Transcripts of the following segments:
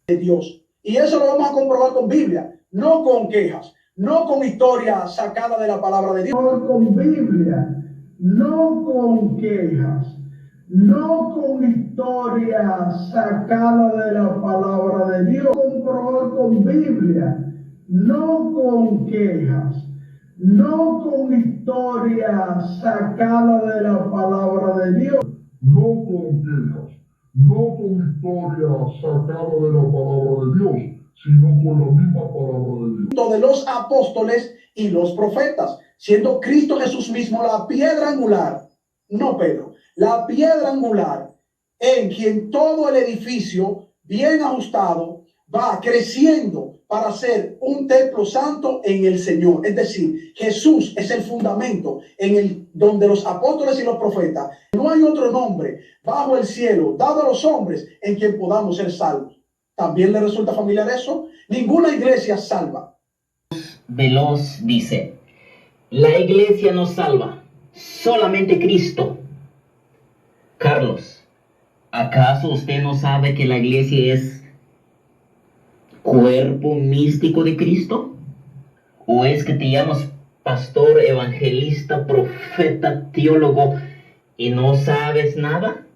de Dios. Y eso lo vamos a comprobar con Biblia, no con quejas, no con historias sacadas de la palabra de Dios. Con Biblia, no con quejas, no con historias sacadas de la palabra de Dios. Comprobar con Biblia, no con quejas, no con historias sacadas de la palabra de Dios. No con quejas, no con historias sacadas de la palabra de Dios, sino con la misma palabra de Dios. De los apóstoles y los profetas, siendo Cristo Jesús mismo la piedra angular, no Pedro, la piedra angular, en quien todo el edificio bien ajustado va creciendo para ser un templo santo en el Señor. Es decir, Jesús es el fundamento donde los apóstoles y los profetas, no hay otro nombre bajo el cielo dado a los hombres en quien podamos ser salvos. ¿También le resulta familiar eso? Ninguna iglesia salva. Veloz dice, la iglesia no salva, solamente Cristo. Carlos, ¿acaso usted no sabe que la iglesia es cuerpo místico de Cristo? ¿O es que te llamas pastor, evangelista, profeta, teólogo y no sabes nada?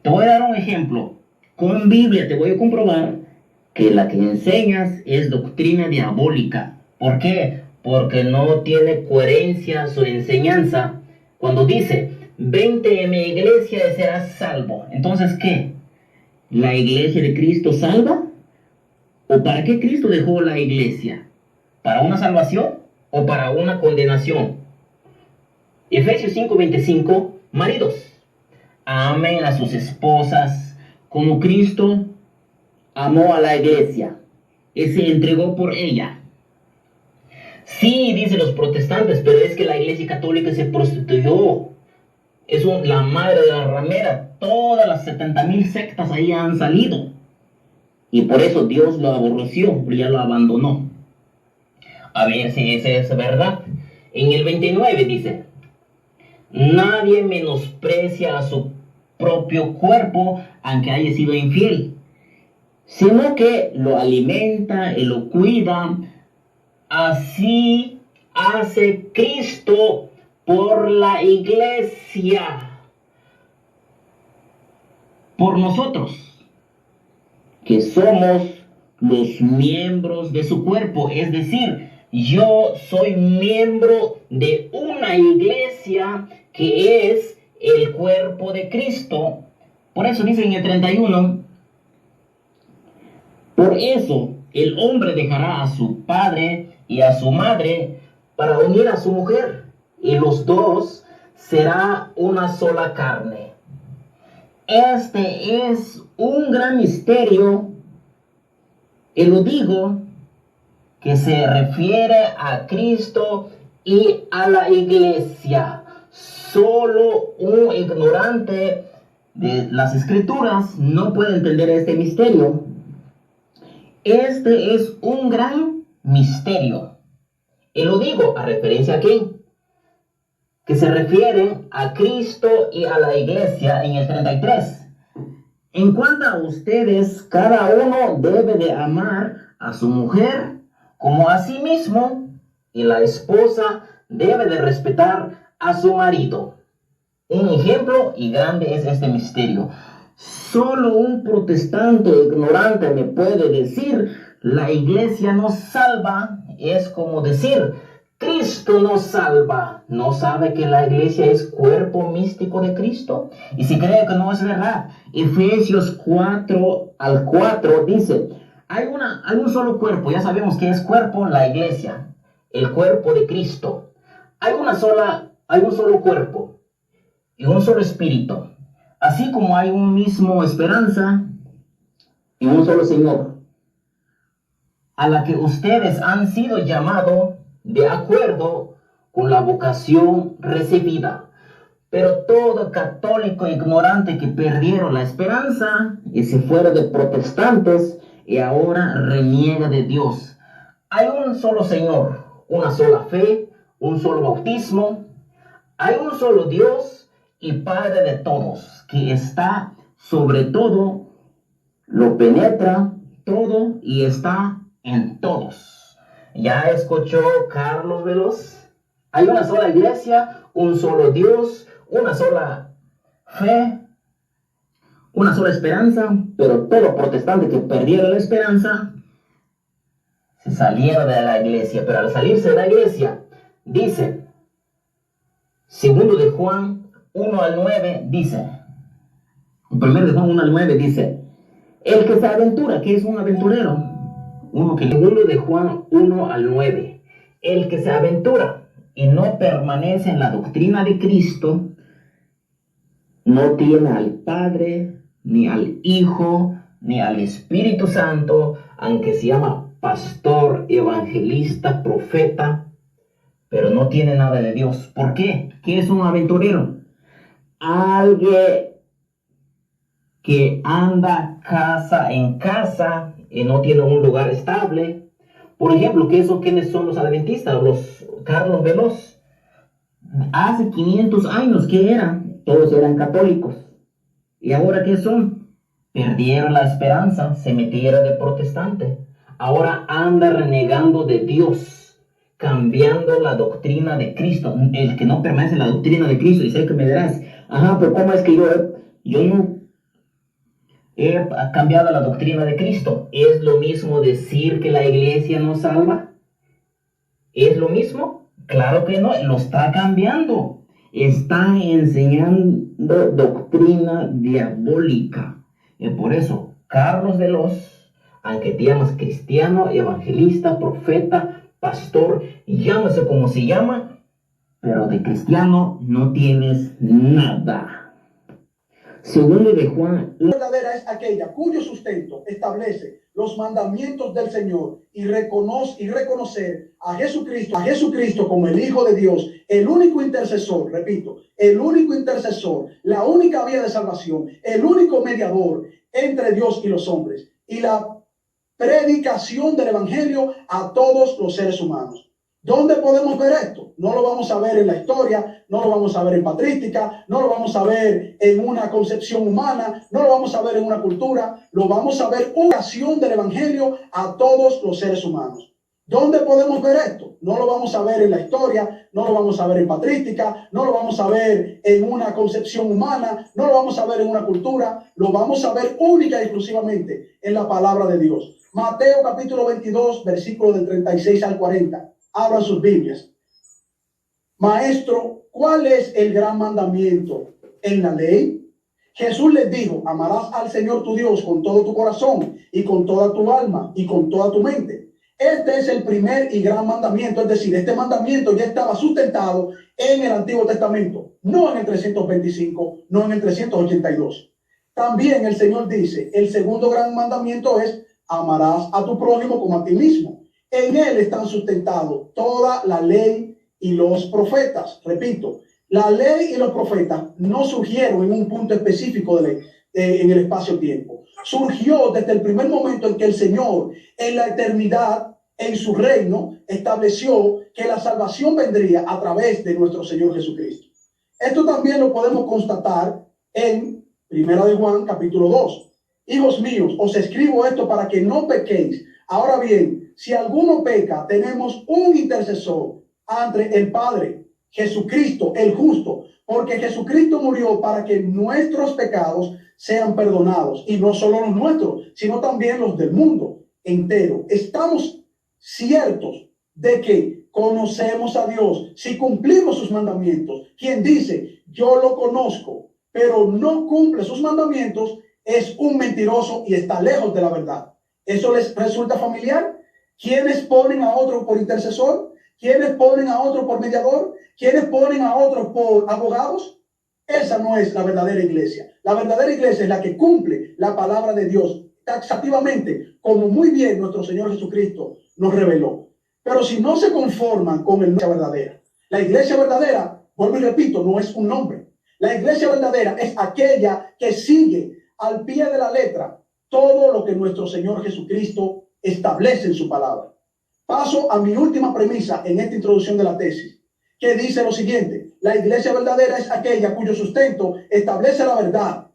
Te voy a dar un ejemplo. Con Biblia te voy a comprobar que la que enseñas es doctrina diabólica. ¿Por qué? Porque no tiene coherencia su enseñanza. Cuando dice, vente en mi iglesia y serás salvo. Entonces, ¿qué? ¿La iglesia de Cristo salva? ¿O para qué Cristo dejó la iglesia? ¿Para una salvación o para una condenación? Efesios 5:25, maridos, amen a sus esposas como Cristo amó a la iglesia y se entregó por ella. Sí, dicen los protestantes, pero es que la iglesia católica se prostituyó. Es la madre de la ramera. Todas las 70,000 sectas ahí han salido. Y por eso Dios lo aborreció, ya lo abandonó. A ver si esa es verdad. En el 29 dice, nadie menosprecia a su propio cuerpo aunque haya sido infiel, sino que lo alimenta y lo cuida. Así hace Cristo por la iglesia, por nosotros, que somos los miembros de su cuerpo. Es decir, yo soy miembro de una iglesia que es el cuerpo de Cristo. Por eso dice en el 31, por eso el hombre dejará a su padre y a su madre para unir a su mujer, y los dos será una sola carne. Este es un gran misterio, y lo digo, que se refiere a Cristo y a la iglesia. Solo un ignorante de las escrituras no puede entender este misterio. Este es un gran misterio. Y lo digo a referencia a quién, que se refiere a Cristo y a la iglesia en el 33. En cuanto a ustedes, cada uno debe de amar a su mujer como a sí mismo, y la esposa debe de respetar a su marido. Un ejemplo y grande es este misterio. Solo un protestante ignorante me puede decir, la iglesia no salva. Es como decir, Cristo no salva. ¿No sabe que la iglesia es cuerpo místico de Cristo? Y si cree que no es verdad, Efesios 4:4 dice, hay un solo cuerpo. Ya sabemos que es cuerpo la iglesia, el cuerpo de Cristo. Hay un solo cuerpo y un solo espíritu, así como hay un mismo esperanza y un solo Señor, a la que ustedes han sido llamados de acuerdo con la vocación recibida. Pero todo católico ignorante que perdieron la esperanza y se fueron de protestantes y ahora reniega de Dios. Hay un solo Señor, una sola fe, un solo bautismo. Hay un solo Dios y Padre de todos, que está sobre todo, lo penetra todo y está en todos. ¿Ya escuchó Carlos Veloz? Hay una sola iglesia, un solo Dios, una sola fe, una sola esperanza, pero todo protestante que perdieron la esperanza se salieron de la iglesia. Pero al salirse de la iglesia, dice, segundo de Juan 1 al 9, dice, primero de Juan 1 al 9 dice, el que se aventura, que es un aventurero, segundo de Juan 1 al 9, el que se aventura y no permanece en la doctrina de Cristo, no tiene al Padre, ni al Hijo, ni al Espíritu Santo, aunque se llama pastor, evangelista, profeta, pero no tiene nada de Dios. ¿Por qué? ¿Qué es un aventurero? Alguien que anda casa en casa y no tiene un lugar estable. Por ejemplo, ¿quiénes son los adventistas? Los Carlos Veloz. Hace 500 años, ¿qué eran? Todos eran católicos. ¿Y ahora qué son? Perdieron la esperanza, se metieron de protestante. Ahora anda renegando de Dios, cambiando la doctrina de Cristo. El que no permanece en la doctrina de Cristo, dice que me dirás, ajá, pero ¿cómo es que yo no he cambiado la doctrina de Cristo? ¿Es lo mismo decir que la iglesia no salva? ¿Es lo mismo? Claro que no, lo está cambiando. Está enseñando doctrina diabólica. Y por eso, Carlos Veloz, aunque te llamas cristiano, evangelista, profeta, pastor, llámese como se llama, pero de cristiano no tienes nada. Segundo de Juan. La verdadera es aquella cuyo sustento establece los mandamientos del Señor y reconocer a Jesucristo como el Hijo de Dios, el único intercesor, repito, el único intercesor, la única vía de salvación, el único mediador entre Dios y los hombres, y la predicación del Evangelio a todos los seres humanos. ¿Dónde podemos ver esto? No lo vamos a ver en la historia, no lo vamos a ver en patrística, no lo vamos a ver en una concepción humana, no lo vamos a ver en una cultura, lo vamos a ver una acción del Evangelio a todos los seres humanos. ¿Dónde podemos ver esto? No lo vamos a ver en la historia, no lo vamos a ver en patrística, no lo vamos a ver en una concepción humana, no lo vamos a ver en una cultura, lo vamos a ver única y exclusivamente en la palabra de Dios. Mateo capítulo 22, versículos del 36 al 40. Abran sus Biblias. Maestro, ¿cuál es el gran mandamiento en la ley? Jesús les dijo, amarás al Señor tu Dios con todo tu corazón y con toda tu alma y con toda tu mente. Este es el primer y gran mandamiento, es decir, este mandamiento ya estaba sustentado en el Antiguo Testamento, no en el 325, no en el 382. También el Señor dice, el segundo gran mandamiento es, amarás a tu prójimo como a ti mismo. En él están sustentados toda la ley y los profetas. Repito, la ley y los profetas no surgieron en un punto específico en el espacio-tiempo. Surgió desde el primer momento en que el Señor, en la eternidad, en su reino, estableció que la salvación vendría a través de nuestro Señor Jesucristo. Esto también lo podemos constatar en 1 de Juan, capítulo 2. Hijos míos, os escribo esto para que no pequéis. Ahora bien, si alguno peca, tenemos un intercesor ante el Padre, Jesucristo, el justo, porque Jesucristo murió para que nuestros pecados sean perdonados, y no solo los nuestros, sino también los del mundo entero. Estamos ciertos de que conocemos a Dios si cumplimos sus mandamientos. Quien dice, yo lo conozco, pero no cumple sus mandamientos, es un mentiroso y está lejos de la verdad. ¿Eso les resulta familiar? ¿Quiénes ponen a otro por intercesor? ¿Quiénes ponen a otro por mediador? ¿Quiénes ponen a otro por abogados? Esa no es la verdadera iglesia. La verdadera iglesia es la que cumple la palabra de Dios taxativamente, como muy bien nuestro Señor Jesucristo nos reveló. Pero si no se conforman con la iglesia verdadera, la iglesia verdadera, vuelvo y repito, no es un nombre. La iglesia verdadera es aquella que sigue al pie de la letra todo lo que nuestro Señor Jesucristo establece en su palabra. Paso a mi última premisa en esta introducción de la tesis, que dice lo siguiente: la iglesia verdadera es aquella cuyo sustento establece la verdad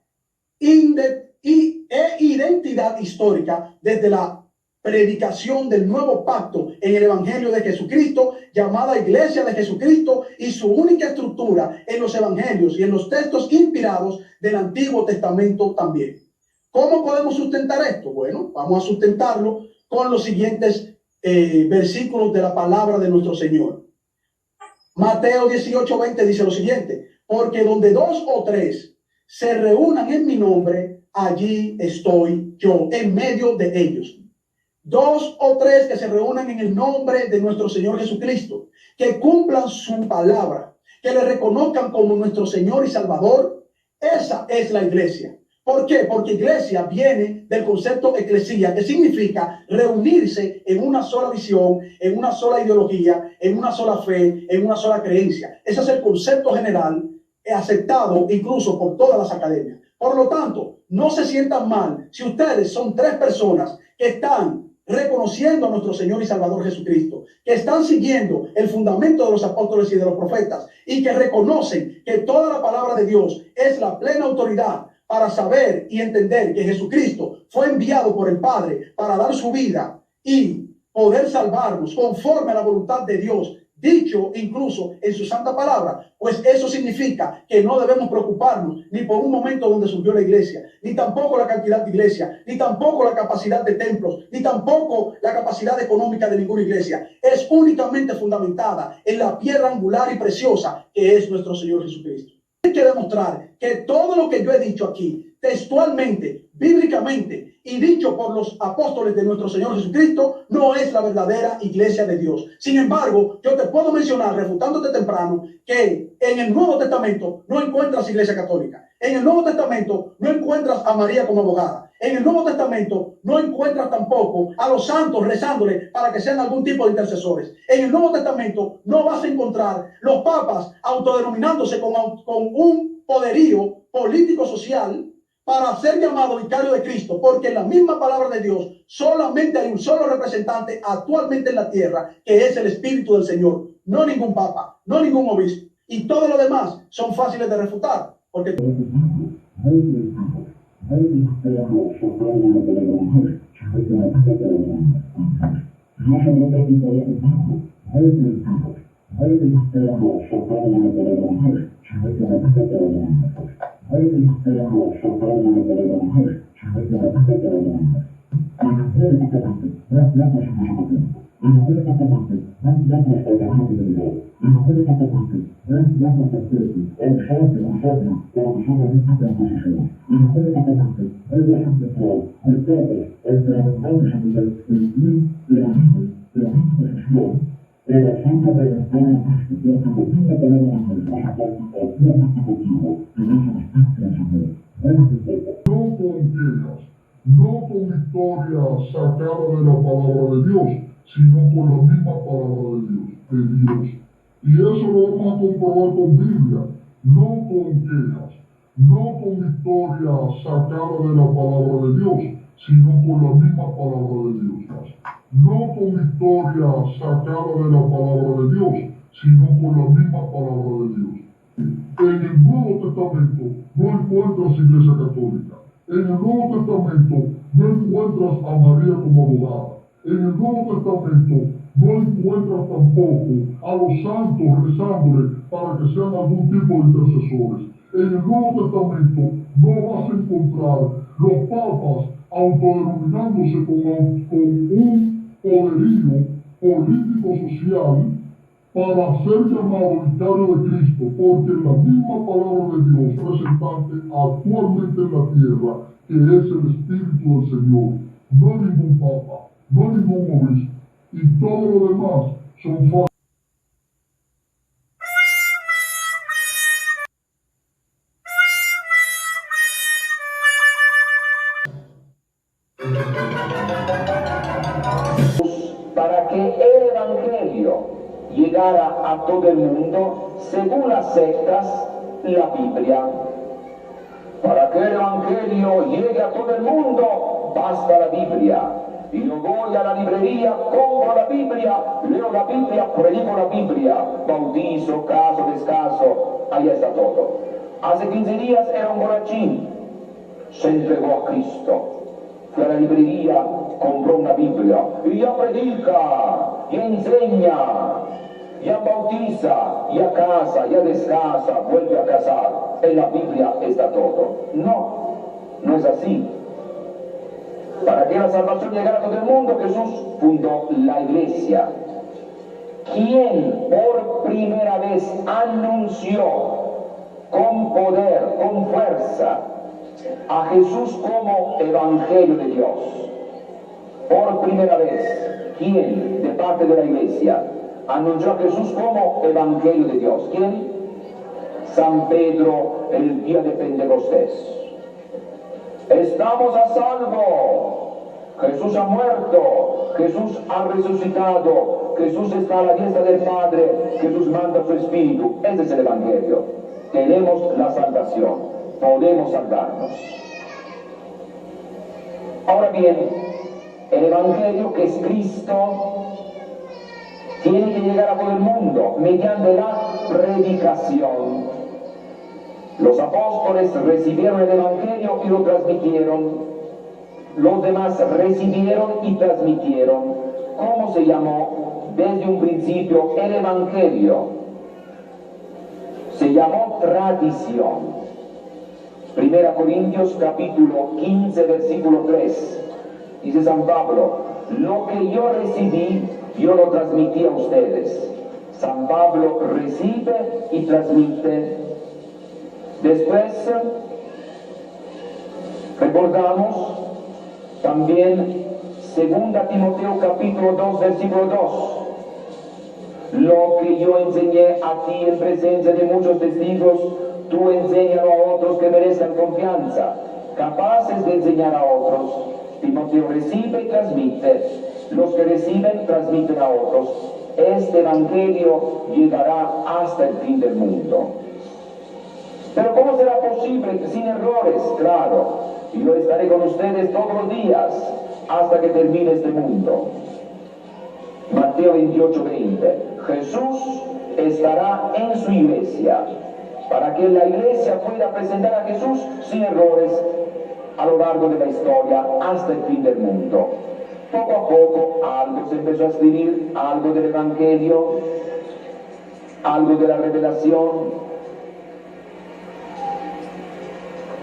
e identidad realidad histórica desde la predicación del nuevo pacto en el Evangelio de Jesucristo, llamada Iglesia de Jesucristo, y su única estructura en los Evangelios y en los textos inspirados del Antiguo Testamento también. ¿Cómo podemos sustentar esto? Bueno, vamos a sustentarlo con los siguientes versículos de la palabra de nuestro Señor. Mateo 18:20 dice lo siguiente: porque donde 2 o 3 se reúnan en mi nombre, allí estoy yo, en medio de ellos. 2 o 3 que se reúnan en el nombre de nuestro Señor Jesucristo, que cumplan su palabra, que le reconozcan como nuestro Señor y Salvador. Esa es la iglesia. ¿Por qué? Porque iglesia viene del concepto eclesía, que significa reunirse en una sola visión, en una sola ideología, en una sola fe, en una sola creencia. Ese es el concepto general aceptado incluso por todas las academias. Por lo tanto, no se sientan mal si ustedes son 3 personas que están reconociendo a nuestro Señor y Salvador Jesucristo, que están siguiendo el fundamento de los apóstoles y de los profetas, y que reconocen que toda la palabra de Dios es la plena autoridad para saber y entender que Jesucristo fue enviado por el Padre para dar su vida y poder salvarnos conforme a la voluntad de Dios, dicho incluso en su santa palabra. Pues eso significa que no debemos preocuparnos ni por un momento donde surgió la iglesia, ni tampoco la cantidad de iglesia, ni tampoco la capacidad de templos, ni tampoco la capacidad económica de ninguna iglesia. Es únicamente fundamentada en la piedra angular y preciosa que es nuestro Señor Jesucristo. Hay que demostrar que todo lo que yo he dicho aquí, textualmente, bíblicamente y dicho por los apóstoles de nuestro Señor Jesucristo, no es la verdadera iglesia de Dios. Sin embargo, yo te puedo mencionar, refutándote temprano, que en el Nuevo Testamento no encuentras iglesia católica. En el Nuevo Testamento no encuentras a María como abogada. En el Nuevo Testamento no encuentras tampoco a los santos rezándole para que sean algún tipo de intercesores. En el Nuevo Testamento no vas a encontrar los papas autodenominándose con un poderío político-social para ser llamado vicario de Cristo, porque en la misma palabra de Dios solamente hay un solo representante actualmente en la tierra, que es el Espíritu del Señor. No ningún papa, no ningún obispo. Y todo lo demás son fáciles de refutar, porque no con historia sacada de la palabra de Dios, sino con la misma palabra de Dios. Y eso lo vamos a comprobar con Biblia, no con quejas, no con historia sacada de la palabra de Dios, sino con la misma palabra de Dios. No con historia sacada de la palabra de Dios, sino con la misma palabra de Dios. En el Nuevo Testamento no encuentras iglesia católica. En el Nuevo Testamento no encuentras a María como abogada. En el Nuevo Testamento no encuentras tampoco a los santos rezándole para que sean algún tipo de intercesores. En el Nuevo Testamento no vas a encontrar los papas autodenominándose con un poderío político-social para ser llamado vicario de Cristo, porque la misma palabra de Dios presentante actualmente en la tierra, que es el Espíritu del Señor, no ningún papa, no ningún obispo, y todo lo demás son falsos. Para que el Evangelio llegara a todo el mundo, según las sectas, la Biblia. Para que el Evangelio llegue a todo el mundo, basta la Biblia. Y yo voy a la librería, compro la Biblia, leo la Biblia, predico la Biblia, bautizo, caso, descanso, ahí está todo. Hace 15 días era un borrachín, se entregó a Cristo, fue a la librería, compró una Biblia y ya predica, ya enseña, ya bautiza, ya casa, ya descansa, vuelve a casar. En la Biblia está todo. No, no es así. Para que la salvación llegara a todo el mundo, Jesús fundó la iglesia. Quien por primera vez anunció con poder, con fuerza, a Jesús como evangelio de Dios. Por primera vez, ¿quién de parte de la iglesia anunció a Jesús como evangelio de Dios? ¿Quién? San Pedro el día de Pentecostés. Estamos a salvo. Jesús ha muerto, Jesús ha resucitado, Jesús está a la diestra del Padre, Jesús manda su Espíritu. Ese es el Evangelio. Tenemos la salvación, podemos salvarnos. Ahora bien, el Evangelio, que es Cristo, tiene que llegar a todo el mundo mediante la predicación. Los apóstoles recibieron el Evangelio y lo transmitieron. Los demás recibieron y transmitieron. ¿Cómo se llamó desde un principio el Evangelio? Se llamó tradición. 1 Corintios capítulo 15, versículo 3. Dice San Pablo, lo que yo recibí, yo lo transmití a ustedes. San Pablo recibe y transmite. Después, recordamos también 2 Timoteo capítulo 2, versículo 2. Lo que yo enseñé a ti en presencia de muchos testigos, tú enséñalo a otros que merezcan confianza, capaces de enseñar a otros. Timoteo recibe y transmite. Los que reciben, transmiten a otros. Este evangelio llegará hasta el fin del mundo. Pero ¿cómo será posible sin errores? Claro, yo estaré con ustedes todos los días hasta que termine este mundo. Mateo 28, 20. Jesús estará en su iglesia para que la iglesia pueda presentar a Jesús sin errores a lo largo de la historia hasta el fin del mundo. Poco a poco algo se empezó a escribir, algo del Evangelio, algo de la revelación.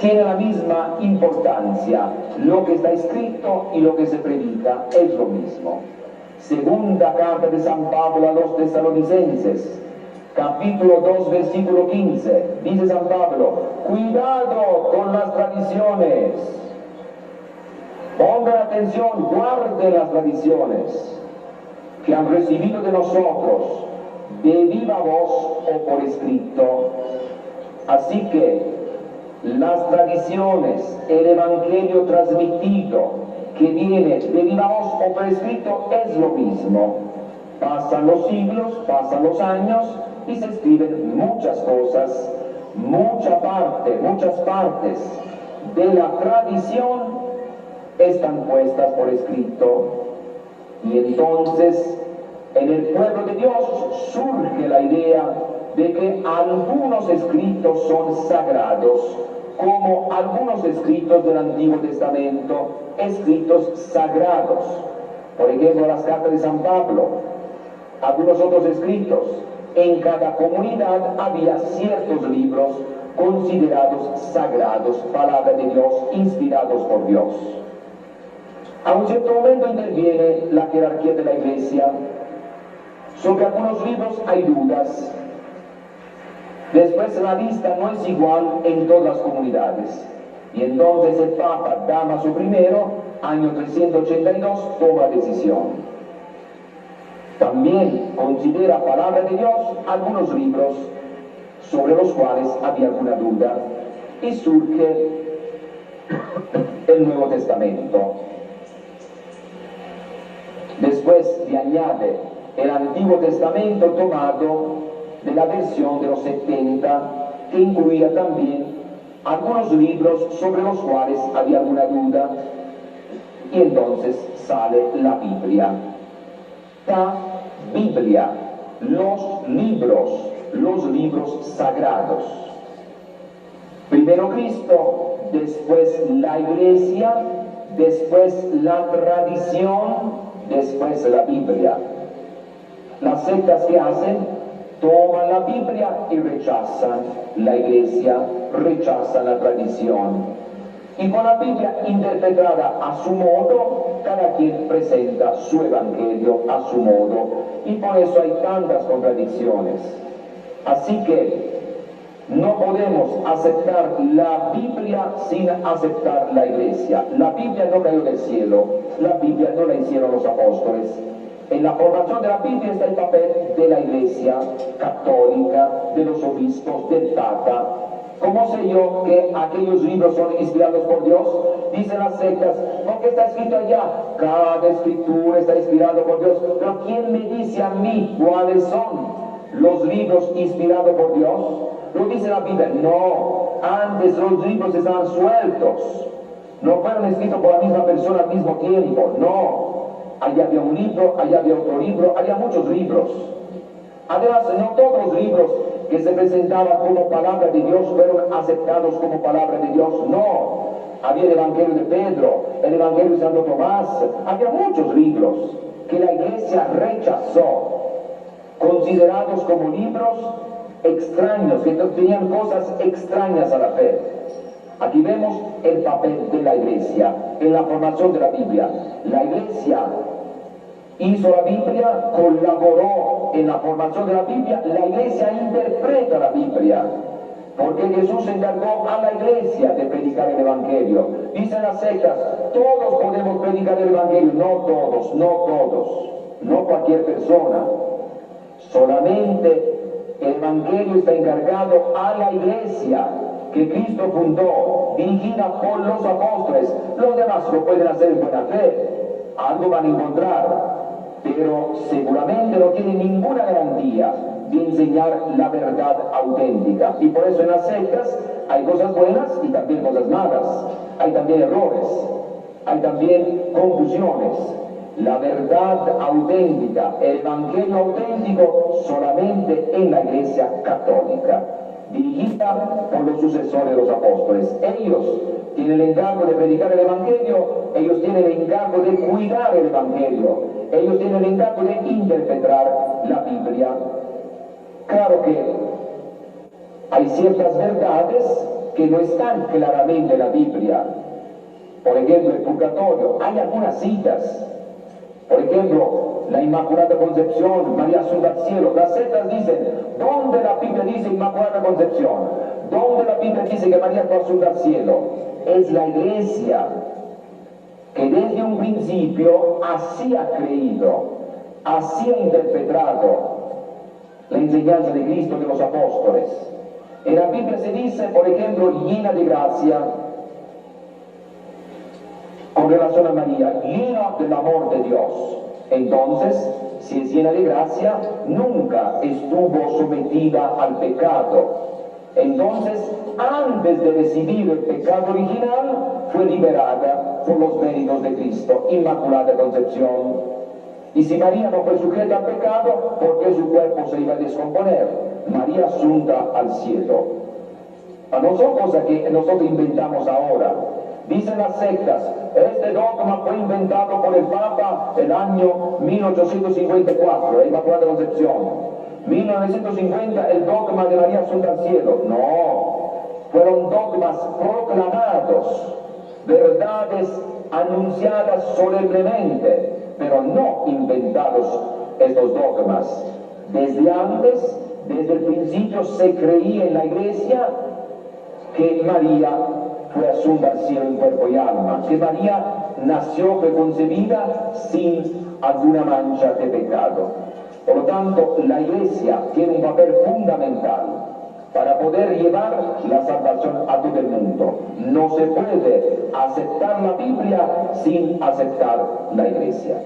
Tiene la misma importancia. Lo que está escrito y lo que se predica es lo mismo. Segunda carta de San Pablo a los Tesalonicenses, capítulo 2, versículo 15. Dice San Pablo, cuidado con las tradiciones. Pongan atención, guarden las tradiciones que han recibido de nosotros, de viva voz o por escrito. Así que las tradiciones, el evangelio transmitido que viene de viva voz o por escrito es lo mismo. Pasan los siglos, pasan los años y se escriben muchas cosas, muchas partes de la tradición están puestas por escrito. Y entonces en el pueblo de Dios surge la idea de que algunos escritos son sagrados, como algunos escritos del Antiguo Testamento, escritos sagrados. Por ejemplo, las cartas de San Pablo, algunos otros escritos. En cada comunidad había ciertos libros considerados sagrados, palabra de Dios, inspirados por Dios. A un cierto momento interviene la jerarquía de la Iglesia. Sobre algunos libros hay dudas. Después la vista no es igual en todas las comunidades. Y entonces el Papa Damaso I, año 382, toma decisión. También considera palabra de Dios algunos libros sobre los cuales había alguna duda. Y surge el Nuevo Testamento. Después le añade el Antiguo Testamento tomado de la versión de los 70, que incluía también algunos libros sobre los cuales había alguna duda, y entonces sale la Biblia. La Biblia, los libros sagrados. Primero Cristo, después la Iglesia, después la tradición, después la Biblia. Las sectas que hacen, toman la Biblia y rechazan la iglesia, rechazan la tradición. Y con la Biblia interpretada a su modo, cada quien presenta su evangelio a su modo. Y por eso hay tantas contradicciones. Así que no podemos aceptar la Biblia sin aceptar la iglesia. La Biblia no cayó del cielo, la Biblia no la hicieron los apóstoles. En la formación de la Biblia está el papel de la iglesia católica, de los obispos, del Papa. ¿Cómo sé yo que aquellos libros son inspirados por Dios? Dicen las sectas, porque está escrito allá, cada escritura está inspirada por Dios. Pero ¿quién me dice a mí cuáles son los libros inspirados por Dios? Lo dice la Biblia. No, antes los libros estaban sueltos. No fueron escritos por la misma persona al mismo tiempo. No, allá había un libro, allá había otro libro, había muchos libros. Además, no todos los libros que se presentaban como palabra de Dios fueron aceptados como palabra de Dios. No, había el Evangelio de Pedro, el Evangelio de Santo Tomás, había muchos libros que la iglesia rechazó, considerados como libros extraños, que tenían cosas extrañas a la fe. Aquí vemos el papel de la iglesia en la formación de la Biblia. La iglesia hizo la Biblia, colaboró en la formación de la Biblia, la iglesia interpreta la Biblia, porque Jesús se encargó a la iglesia de predicar el Evangelio. Dicen las sectas, todos podemos predicar el Evangelio. No todos, no todos, no cualquier persona. Solamente el Evangelio está encargado a la iglesia que Cristo fundó, dirigida por los apóstoles. Los demás lo pueden hacer en buena fe, algo van a encontrar, pero seguramente no tienen ninguna garantía de enseñar la verdad auténtica. Y por eso en las sectas hay cosas buenas y también cosas malas, hay también errores, hay también confusiones. La verdad auténtica, el evangelio auténtico, solamente en la iglesia católica, dirigida por los sucesores de los apóstoles. Ellos tienen el encargo de predicar el evangelio, ellos tienen el encargo de cuidar el evangelio, ellos tienen el encargo de interpretar la Biblia. Claro que hay ciertas verdades que no están claramente en la Biblia. Por ejemplo, el purgatorio. Hay algunas citas. Por ejemplo, la Inmaculada Concepción, María Asunta al cielo. Las sectas dicen, ¿dónde la Biblia dice Inmaculada Concepción? ¿Dónde la Biblia dice que María fue asunta al cielo? Es la iglesia que desde un principio así ha creído, así ha interpretado la enseñanza de Cristo, de los apóstoles. En la Biblia se dice, por ejemplo, llena de gracia, con relación a María, llena del amor de Dios. Entonces, si es llena de gracia, nunca estuvo sometida al pecado. Entonces, antes de recibir el pecado original, fue liberada por los méritos de Cristo, Inmaculada Concepción. Y si María no fue sujeta al pecado, porque su cuerpo se iba a descomponer, María asunta al cielo. No son cosas que nosotros inventamos ahora. Dicen las sectas, este dogma fue inventado por el Papa el año 1854, la Inmaculada Concepción. 1950, el dogma de María asunta al cielo. No, fueron dogmas proclamados, verdades anunciadas solemnemente, pero no inventados estos dogmas. Desde antes, desde el principio, se creía en la iglesia que María fue asunta al cielo en cuerpo y alma, que María nació, fue concebida sin alguna mancha de pecado. Por lo tanto, la iglesia tiene un papel fundamental para poder llevar la salvación a todo el mundo. No se puede aceptar la Biblia sin aceptar la iglesia.